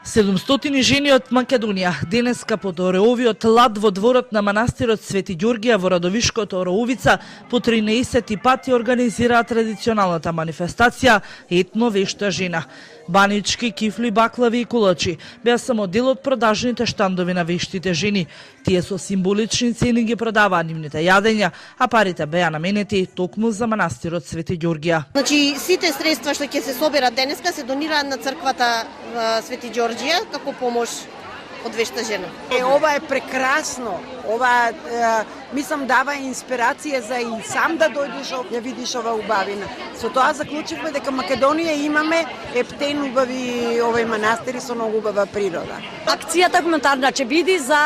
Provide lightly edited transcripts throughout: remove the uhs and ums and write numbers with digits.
700 жени од Македонија денеска под ореовиот лад во дворот на манастирот Свети Ѓоргија во Радовишкото Ороовица по 13 пати организираат традиционалната манифестација Етно вешта жена. Банички, кифли, баклави и кулачи беа само дел од продажните штандови на вештите жени. Тие со символични цени ги продаваа нивните јадења, а парите беа наменети токму за манастирот Свети Ѓоргија. Значи сите средства што ќе се соберат денеска се донираат на црквата Свети Ѓорѓија како помош од вешта жена. Ова е прекрасно. Ова мислам дава инспирација за и сам да дојдеш ја видиш ова убавина. Со тоа заклучивме дека Македонија имаме ептен убави овој манастир со многу убава природа. Акцијата коментарна ќе биде за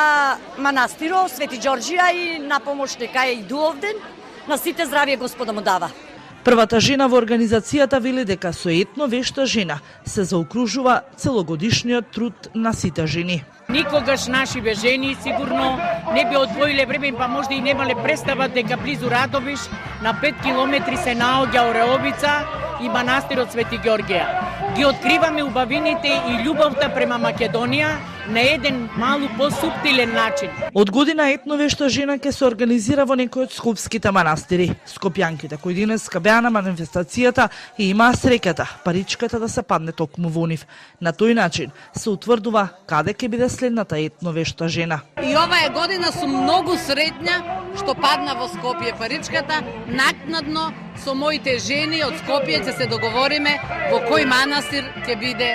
манастирот Свети Ѓорѓија и на помош дека е и дуовден на сите здравје Господа му дава. Првата жена во организацијата вели дека со Етно вешта жена се заокружува целогодишниот труд на сите жени. Никогаш нашиве жени сигурно не би одвоиле време, па можда и немале представа дека близу Радовиш на 5 километри се наоѓа Ореовица и манастирот Свети Ѓорѓија. Ги откриваме убавините и љубовта према Македонија на еден малку посуптилен начин. Од година Етно вешта жена ќе се организира во некој од скопските манастири. Скопјанките кои денеска беа на манифестацијата и имаа среќата паричката да се падне токму во нив. На тој начин се утврдува каде ќе биде следната Етно вешта жена. И оваа година сум многу среќна што падна во Скопје паричката. Накнадно со моите жени од Скопје ќе се договориме во кој манастир ќе биде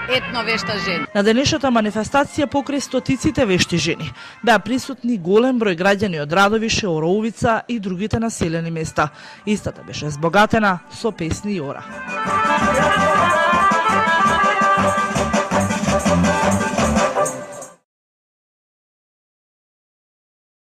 Етно вешта жена. На денешната манифестација покрај стотиците вешти жени беа присутни голем број граѓани од Радовише, Ороовица и другите населени места. Истата беше збогатена со песни и ора.